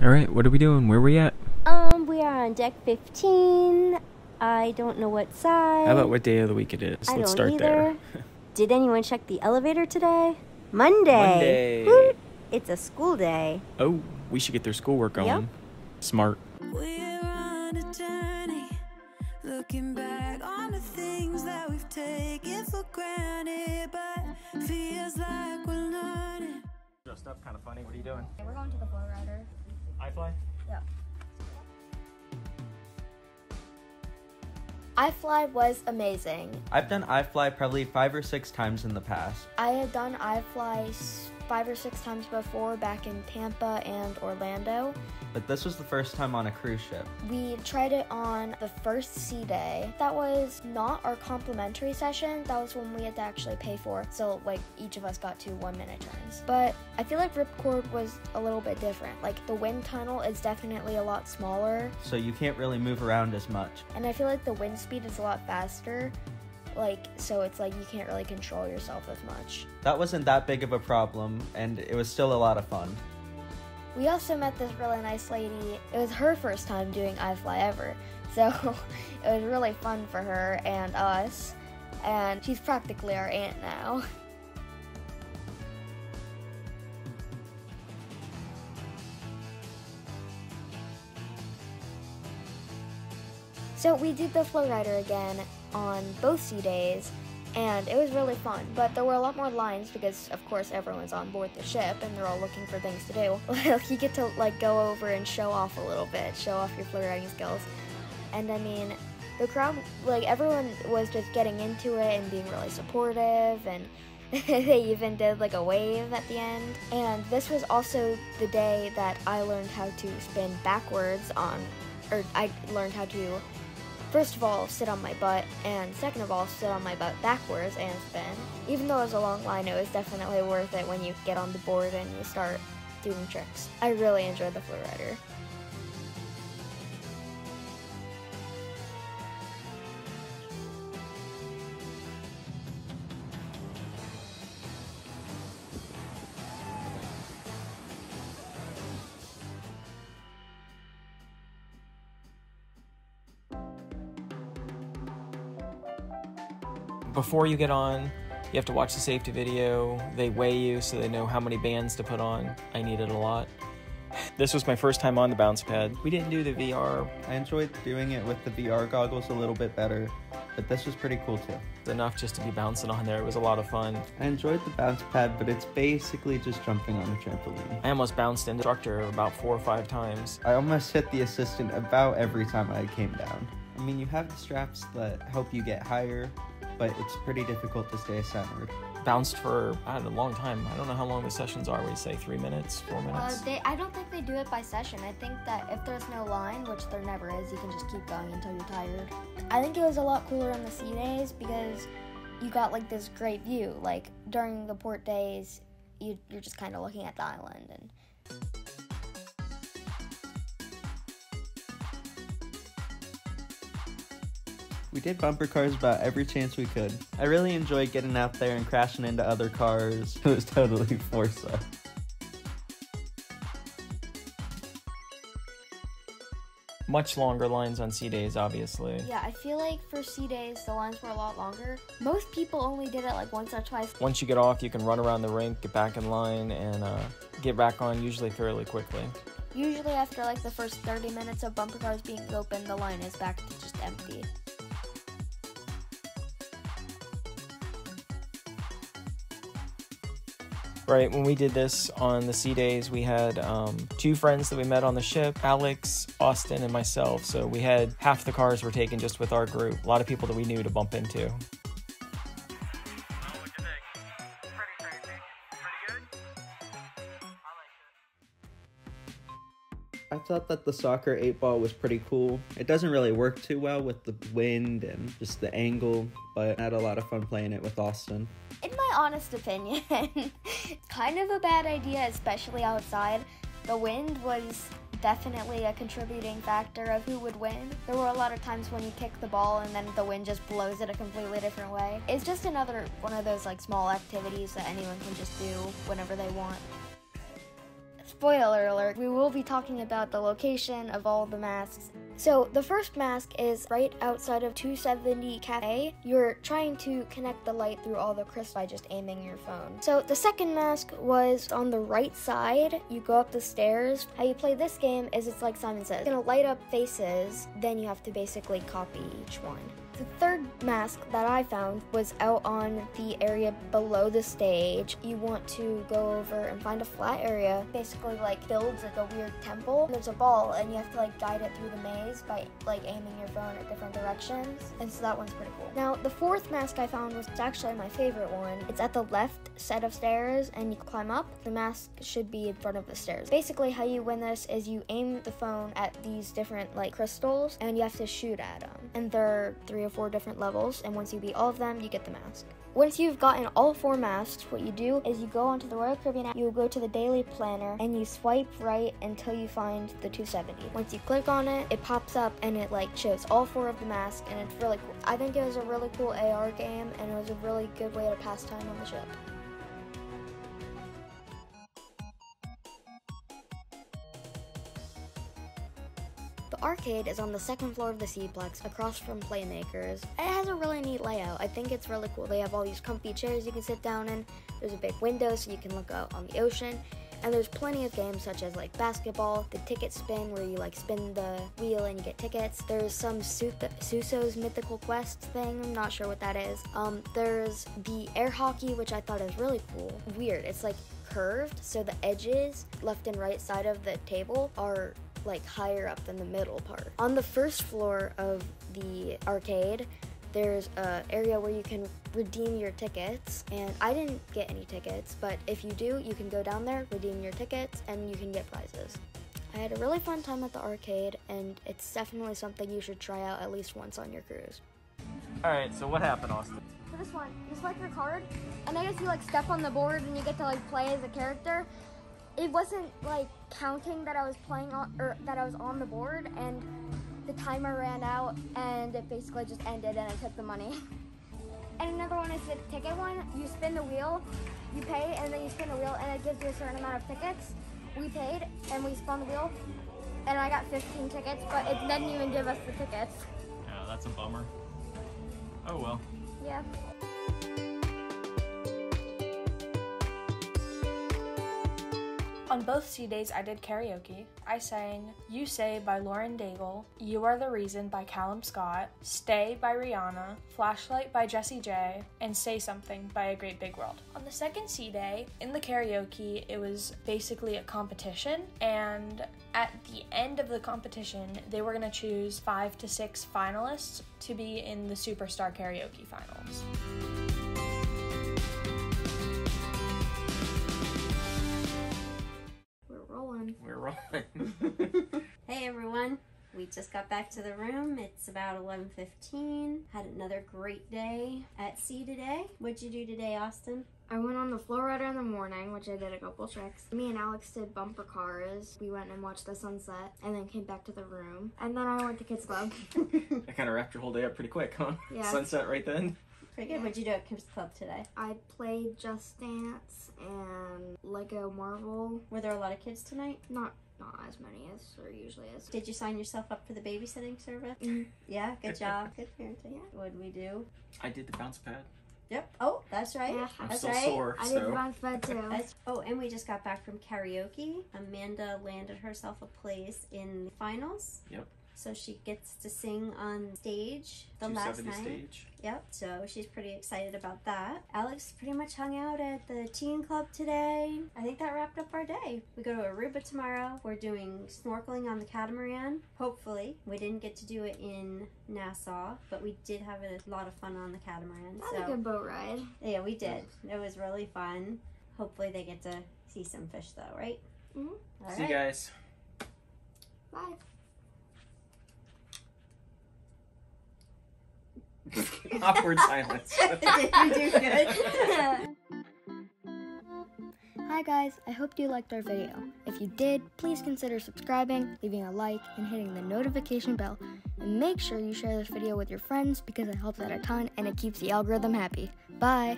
Alright, what are we doing? Where are we at? We are on deck 15. I don't know what side. How about what day of the week it is? Let's start there. Did anyone check the elevator today? Monday. Woot. It's a school day. Oh, we should get their schoolwork on. Yep. Smart. We're on a journey, looking back on the things that we've taken for granted, but feels like we're learning. Dressed up, kind of funny. What are you doing? We're going to the Flowrider. iFly? Yep. iFly was amazing. I've done iFly probably 5 or 6 times in the past. I had done iFly 5 or 6 times before, back in Tampa and Orlando. But this was the first time on a cruise ship. We tried it on the first sea day. That was not our complimentary session. That was when we had to actually pay for it. So like each of us got 2 1-minute turns. But I feel like Ripcord was a little bit different. Like the wind tunnel is definitely a lot smaller. So you can't really move around as much. And I feel like the wind speed is a lot faster. So it's like you can't really control yourself as much. That wasn't that big of a problem, and it was still a lot of fun. We also met this really nice lady. It was her first time doing iFly ever, so it was really fun for her and us, and she's practically our aunt now. So we did the Flowrider again on both sea days, and it was really fun, but there were a lot more lines because of course everyone's on board the ship and they're all looking for things to do. You get to like go over and show off a little bit, show off your Flowriding skills. And I mean, the crowd, like everyone was just getting into it and being really supportive, and they even did like a wave at the end. And this was also the day that I learned how to spin backwards I learned how to, first of all, sit on my butt, and second of all, sit on my butt backwards and spin. Even though it was a long line, it was definitely worth it when you get on the board and you start doing tricks. I really enjoyed the Flowrider. Before you get on, you have to watch the safety video. They weigh you so they know how many bands to put on. I need it a lot. This was my first time on the bounce pad. We didn't do the VR. I enjoyed doing it with the VR goggles a little bit better, but this was pretty cool too. Enough just to be bouncing on there. It was a lot of fun. I enjoyed the bounce pad, but it's basically just jumping on a trampoline. I almost bounced into the instructor about 4 or 5 times. I almost hit the assistant about every time I came down. I mean, you have the straps that help you get higher, but it's pretty difficult to stay centered. Bounced for, I don't know, a long time. I don't know how long the sessions are. We say 3 minutes, 4 minutes? I don't think they do it by session. I think that if there's no line, which there never is, you can just keep going until you're tired. I think it was a lot cooler on the sea days because you got like this great view. Like during the port days, you're just kind of looking at the island. And we did bumper cars about every chance we could. I really enjoyed getting out there and crashing into other cars. It was totally Forza. Much longer lines on sea days, obviously. yeah, I feel like for sea days, the lines were a lot longer. Most people only did it like once or twice. Once you get off, you can run around the rink, get back in line, and get back on usually fairly quickly. Usually after like the first 30 minutes of bumper cars being open, the line is back to just empty. Right, when we did this on the sea days, we had 2 friends that we met on the ship, Alex, Austin, and myself. So we had half the cars were taken just with our group. A lot of people that we knew to bump into. I thought that the soccer 8-ball was pretty cool. It doesn't really work too well with the wind and just the angle, but I had a lot of fun playing it with Austin. In my honest opinion, it's kind of a bad idea, especially outside. The wind was definitely a contributing factor of who would win. There were a lot of times when you kick the ball and then the wind just blows it a completely different way. It's just another one of those like small activities that anyone can just do whenever they want. spoiler alert, we will be talking about the location of all the masks. So the first mask is right outside of 270 Cafe. You're trying to connect the light through all the crystals by just aiming your phone. So the second mask was on the right side. You go up the stairs. How you play this game is it's like Simon says. You're gonna light up faces, then you have to basically copy each one. The third mask that I found was out on the area below the stage. You want to go over and find a flat area, basically like builds like a weird temple. There's a ball and you have to like guide it through the maze by like aiming your phone at different directions. And so that one's pretty cool. Now the fourth mask I found was actually my favorite one. It's at the left set of stairs and you climb up. The mask should be in front of the stairs. Basically how you win this is you aim the phone at these different like crystals and you have to shoot at them. And there are 3 or 4 different levels, and once you beat all of them, you get the mask. Once you've gotten all 4 masks, what you do is you go onto the Royal Caribbean app, you go to the daily planner, and you swipe right until you find the 270. Once you click on it, it pops up and it like shows all 4 of the masks, and it's really cool. I think it was a really cool AR game, and it was a really good way to pass time on the ship. The arcade is on the 2nd floor of the Seaplex, across from Playmakers. It has a really neat layout. I think it's really cool. They have all these comfy chairs you can sit down in. There's a big window so you can look out on the ocean. And there's plenty of games such as like basketball, the ticket spin where you like spin the wheel and you get tickets. There's some Suso's Mythical Quest thing, I'm not sure what that is. There's the air hockey, which I thought is really cool. Weird, it's like curved, so the edges, left and right side of the table are like higher up than the middle part. On the 1st floor of the arcade, there's an area where you can redeem your tickets, and I didn't get any tickets, but if you do, you can go down there, redeem your tickets, and you can get prizes. I had a really fun time at the arcade, and it's definitely something you should try out at least once on your cruise. Alright, so what happened, Austin? For this one, you swipe your card, and I guess you like step on the board and you get to like play as a character. It wasn't like counting that I was playing on, or that I was on the board, and the timer ran out and it basically just ended and I took the money. And another one is the ticket one. You spin the wheel, you pay, and then you spin the wheel and it gives you a certain amount of tickets. We paid and we spun the wheel and I got 15 tickets, but it didn't even give us the tickets. Yeah, that's a bummer. Oh well. Yeah. On both sea days, I did karaoke. I sang You Say by Lauren Daigle, You Are the Reason by Callum Scott, Stay by Rihanna, Flashlight by Jessie J, and Say Something by A Great Big World. On the second sea day, in the karaoke, it was basically a competition, and at the end of the competition, they were going to choose 5 to 6 finalists to be in the Superstar Karaoke Finals. We're rolling. Hey everyone, we just got back to the room. It's about 11:15. Had another great day at sea today. What'd you do today, Austin? I went on the Flowrider in the morning, which I did a couple tricks. Me and Alex did bumper cars. We went and watched the sunset and then came back to the room. And then I went to Kids Club. That kind of wrapped your whole day up pretty quick, huh? Yeah. Sunset right then. Pretty good. What'd you do at Kids Club today? I played Just Dance and Lego Marvel. Were there a lot of kids tonight? Not as many as there usually is. Did you sign yourself up for the babysitting service? Mm-hmm. Yeah, good job. Good parenting. Yeah. What'd we do? I did the bounce pad. Yep. Oh, that's right. Yeah. I'm that's still right. sore, I so. did bounce bed too. Oh, and we just got back from karaoke. Amanda landed herself a place in the finals. Yep. So she gets to sing on stage the last 270 night. stage. Yep, so she's pretty excited about that. Alex pretty much hung out at the teen club today. I think that wrapped up our day. We go to Aruba tomorrow. We're doing snorkeling on the catamaran. Hopefully. We didn't get to do it in Nassau, but we did have a lot of fun on the catamaran. Had a good boat ride. Yeah, we did. It was really fun. Hopefully they get to see some fish though, right? Mm-hmm. All See you right. guys. Bye. Awkward silence. Did you do good? Hi guys, I hope you liked our video. If you did, please consider subscribing, leaving a like, and hitting the notification bell. And make sure you share this video with your friends because it helps out a ton and it keeps the algorithm happy. Bye!